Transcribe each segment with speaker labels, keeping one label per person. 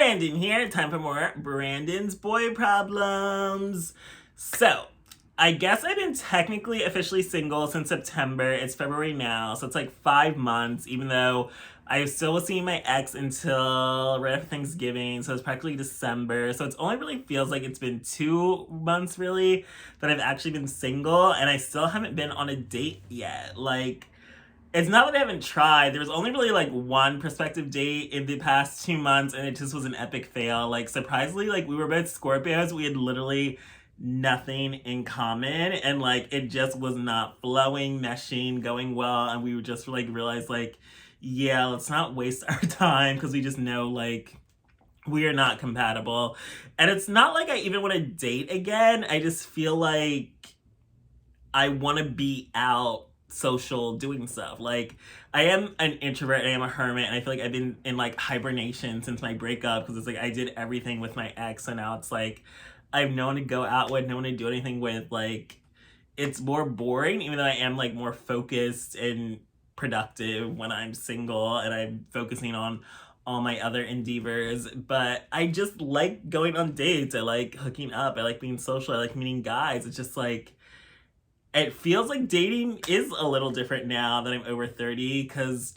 Speaker 1: Branden here. Time for more Branden's Boy Problems. So, I guess I've been technically officially single since September. It's February now, so it's like 5 months, even though I still was seeing my ex until right after Thanksgiving, so it's practically December. So it's only really feels like it's been 2 months really that I've actually been single, and I still haven't been on a date yet. Like, it's not that I haven't tried. There was only really like one prospective date in the past 2 months, and it just was an epic fail. Like, surprisingly, like we were both Scorpios. We had literally nothing in common, and like it just was not flowing, meshing, going well. And we would just like realize, like, yeah, let's not waste our time because we just know like we are not compatible. And it's not like I even want to date again. I just feel like I want to be out social doing stuff. Like, I am an introvert, I am a hermit, and I feel like I've been in like hibernation since my breakup because it's like I did everything with my ex, so now it's like I have no one to go out with, no one to do anything with. Like, it's more boring, even though I am like more focused and productive when I'm single and I'm focusing on all my other endeavors. But I just like going on dates. I like hooking up. I like being social. I like meeting guys. It's just like it feels like dating is a little different now that I'm over 30, because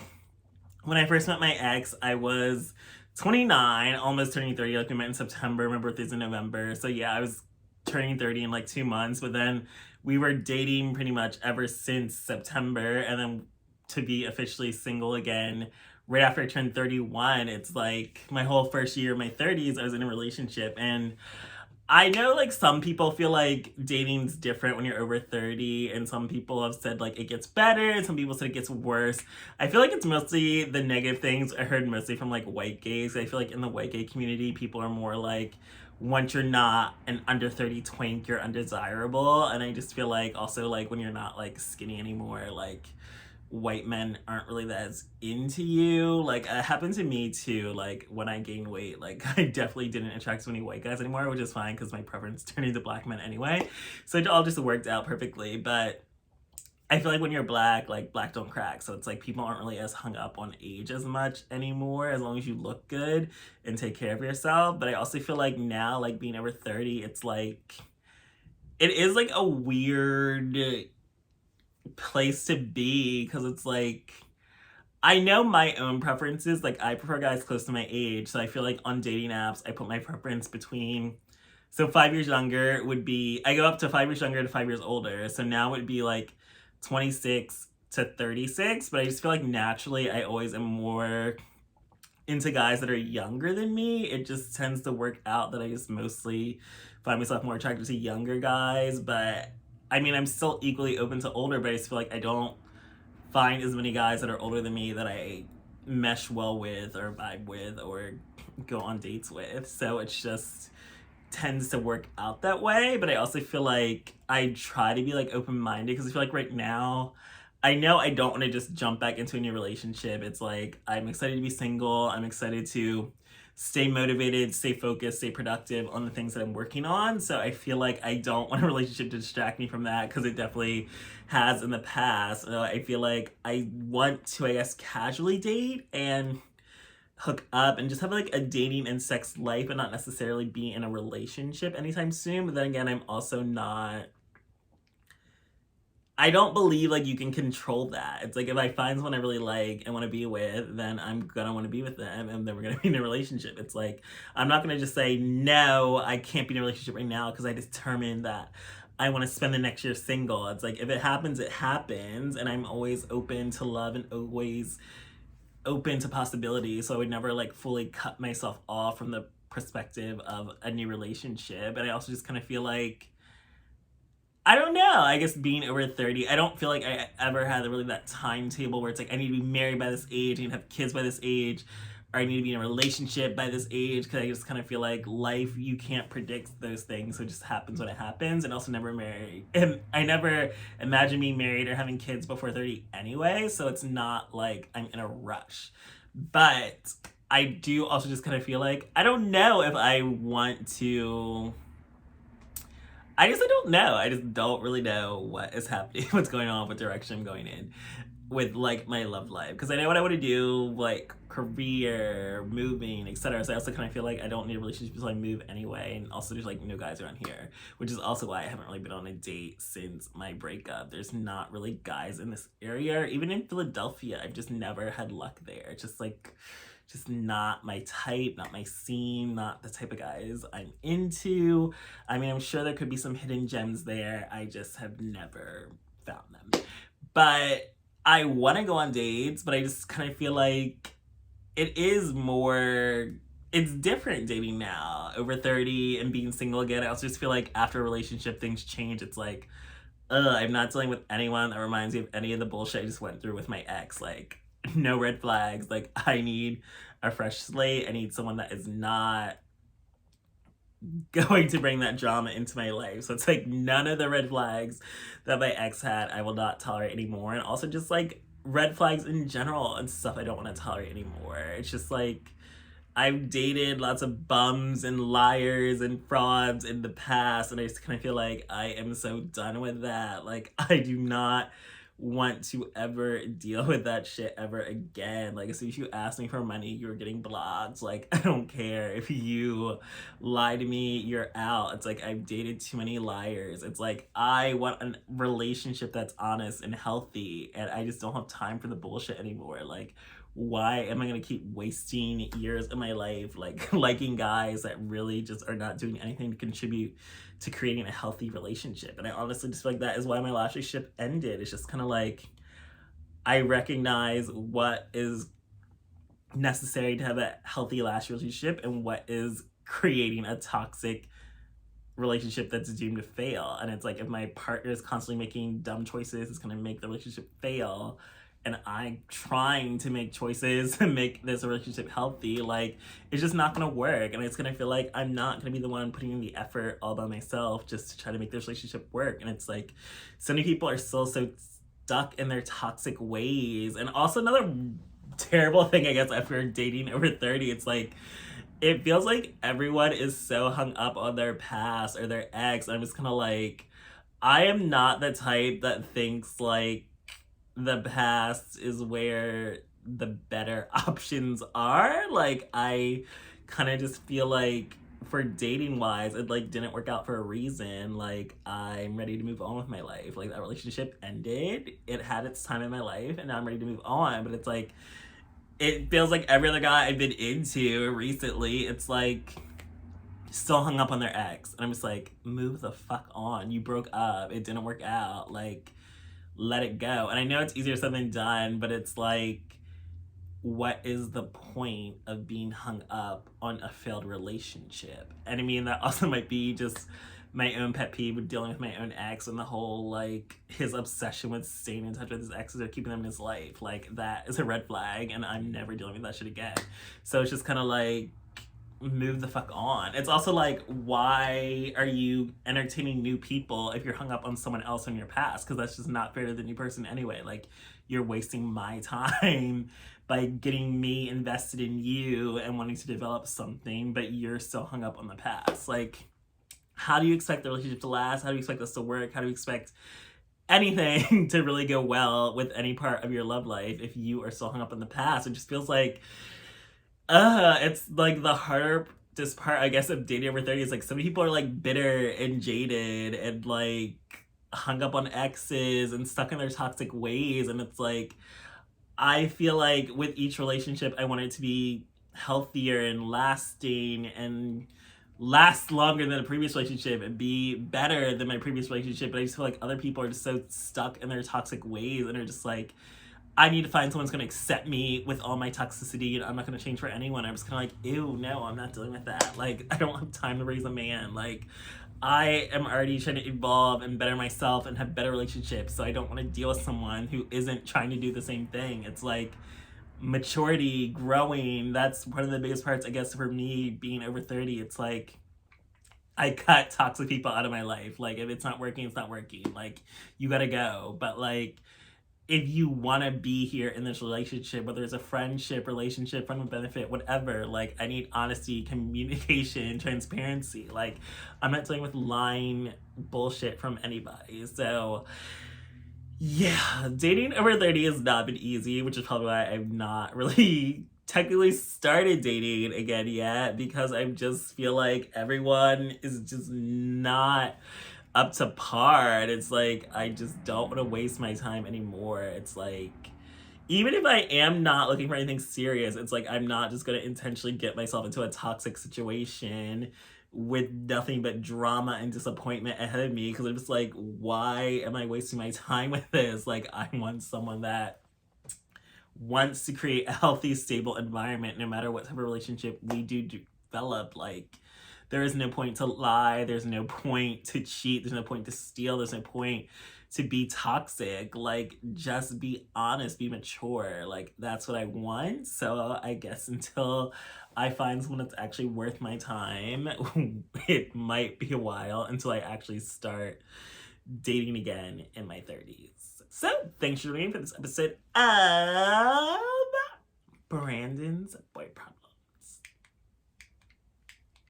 Speaker 1: when I first met my ex, I was 29, almost turning 30. Like, we met in September. My birthday's in November. So yeah, I was turning 30 in like 2 months. But then we were dating pretty much ever since September. And then to be officially single again right after I turned 31, it's like my whole first year of my 30s, I was in a relationship. And I know like some people feel like dating's different when you're over 30, and some people have said like it gets better, and some people said it gets worse. I feel like it's mostly the negative things I heard mostly from like white gays. I feel like in the white gay community, people are more like, once you're not an under 30 twink, you're undesirable. And I just feel like also like when you're not like skinny anymore, like white men aren't really that as into you. Like, it happened to me too. Like, when I gained weight, like I definitely didn't attract so many white guys anymore, which is fine because my preference turned into black men anyway. So it all just worked out perfectly. But I feel like when you're black, like black don't crack. So it's like people aren't really as hung up on age as much anymore, as long as you look good and take care of yourself. But I also feel like now, like being over 30, it's like it is like a weird place to be, because it's like I know my own preferences. Like, I prefer guys close to my age, so I feel like on dating apps I put my preference between, so 5 years younger would be, I go up to 5 years younger to 5 years older, so now it would be like 26 to 36. But I just feel like naturally I always am more into guys that are younger than me. It just tends to work out that I just mostly find myself more attracted to younger guys. But I mean, I'm still equally open to older, but I just feel like I don't find as many guys that are older than me that I mesh well with or vibe with or go on dates with. So it's just tends to work out that way. But I also feel like I try to be like open-minded, because I feel like right now I know I don't want to just jump back into a new relationship. It's like I'm excited to be single. I'm excited to stay motivated, stay focused, stay productive on the things that I'm working on. So I feel like I don't want a relationship to distract me from that, because it definitely has in the past. I feel like I want to, I guess, casually date and hook up and just have like a dating and sex life and not necessarily be in a relationship anytime soon. But then again, I'm also not, I don't believe like you can control that. It's like if I find someone I really like and want to be with, then I'm gonna want to be with them, and then we're gonna be in a relationship. It's like I'm not gonna just say no, I can't be in a relationship right now because I determined that I want to spend the next year single. It's like if it happens, it happens, and I'm always open to love and always open to possibilities. So I would never like fully cut myself off from the perspective of a new relationship. And I also just kind of feel like, I don't know, I guess being over 30, I don't feel like I ever had really that timetable where it's like I need to be married by this age, I need to have kids by this age, or I need to be in a relationship by this age, because I just kind of feel like life, you can't predict those things, so it just happens when it happens. And also never married, and I never imagine being married or having kids before 30 anyway, so it's not like I'm in a rush. But I do also just kind of feel like I don't know if I want to, I don't know. I just don't really know what is happening, what's going on, what direction I'm going in. with like my love life, because I know what I want to do, like career, moving, etc. So I also kind of feel like I don't need a relationship until I move anyway, and also there's like no guys around here, which is also why I haven't really been on a date since my breakup. There's not really guys in this area, or even in Philadelphia. I've just never had luck there. It's just like just not my type, not my scene, not the type of guys I'm into. I mean, I'm sure there could be some hidden gems there. I just have never found them. But I want to go on dates, but I just kind of feel like it is more, it's different dating now, over 30 and being single again. I also just feel like after a relationship, things change. It's like, I'm not dealing with anyone that reminds me of any of the bullshit I just went through with my ex. Like, no red flags. Like, I need a fresh slate. I need someone that is not going to bring that drama into my life. So it's like none of the red flags that my ex had, I will not tolerate anymore. And also just like red flags in general and stuff I don't want to tolerate anymore. It's just like I've dated lots of bums and liars and frauds in the past, and I just kind of feel like I am so done with that. Like, I do not want to ever deal with that shit ever again. Like, as soon as you ask me for money, you're getting blocked. Like, I don't care if you lie to me, you're out. It's like I've dated too many liars. It's like I want a relationship that's honest and healthy, and I just don't have time for the bullshit anymore. Like, why am I gonna keep wasting years of my life like liking guys that really just are not doing anything to contribute to creating a healthy relationship? And I honestly just feel like that is why my last relationship ended. It's just kind of like I recognize what is necessary to have a healthy last relationship and what is creating a toxic relationship that's doomed to fail. And it's like if my partner is constantly making dumb choices, it's gonna make the relationship fail. And I'm trying to make choices and make this relationship healthy, like it's just not gonna work. And it's gonna feel like I'm not gonna be the one putting in the effort all by myself just to try to make this relationship work. And it's like so many people are still so stuck in their toxic ways. And also another terrible thing, I guess, after dating over 30, it's like it feels like everyone is so hung up on their past or their ex. I'm just kind of like, I am not the type that thinks like the past is where the better options are. Like, I kind of just feel like for dating wise, it like didn't work out for a reason. Like, I'm ready to move on with my life. Like, that relationship ended, it had its time in my life, and now I'm ready to move on. But it's like it feels like every other guy I've been into recently, it's like still hung up on their ex. And I'm just like, move the fuck on. You broke up, it didn't work out. Like, let it go. And I know it's easier said than done, but it's like, what is the point of being hung up on a failed relationship? And I mean, that also might be just my own pet peeve with dealing with my own ex and the whole like his obsession with staying in touch with his exes or keeping them in his life. Like, that is a red flag, and I'm never dealing with that shit again. So it's just kind of like, move the fuck on. It's also like, why are you entertaining new people if you're hung up on someone else in your past? Because that's just not fair to the new person anyway. Like, you're wasting my time by getting me invested in you and wanting to develop something, but you're still hung up on the past. Like, how do you expect the relationship to last? How do you expect this to work? How do you expect anything to really go well with any part of your love life if you are still hung up on the past? It just feels like it's like the hardest part, I guess, of dating over 30 is like so many people are like bitter and jaded and like hung up on exes and stuck in their toxic ways. And it's like, I feel like with each relationship, I want it to be healthier and lasting and last longer than a previous relationship and be better than my previous relationship. But I just feel like other people are just so stuck in their toxic ways and are just like, I need to find someone who's going to accept me with all my toxicity, and I'm not going to change for anyone. I'm just kind of like, ew, no, I'm not dealing with that. Like, I don't have time to raise a man. Like, I am already trying to evolve and better myself and have better relationships, so I don't want to deal with someone who isn't trying to do the same thing. It's like maturity, growing. That's one of the biggest parts, I guess, for me being over 30. It's like, I cut toxic people out of my life. Like, if it's not working, it's not working. Like, you gotta go. But like, if you want to be here in this relationship, whether it's a friendship, relationship, friend with benefit, whatever, like, I need honesty, communication, transparency. Like, I'm not dealing with lying bullshit from anybody. So Yeah, dating over 30 has not been easy, which is probably why I've not really technically started dating again yet, because I just feel like everyone is just not up to par. And it's like, I just don't want to waste my time anymore. It's like, even if I am not looking for anything serious, it's like I'm not just gonna intentionally get myself into a toxic situation with nothing but drama and disappointment ahead of me, because I'm just like, why am I wasting my time with this? Like, I want someone that wants to create a healthy, stable environment no matter what type of relationship we do develop. Like, there is no point to lie, there's no point to cheat, there's no point to steal, there's no point to be toxic. Like, just be honest, be mature. Like, that's what I want. So I guess until I find someone that's actually worth my time, it might be a while until I actually start dating again in my 30s. So, thanks for joining me for this episode of Branden's Boy Problem.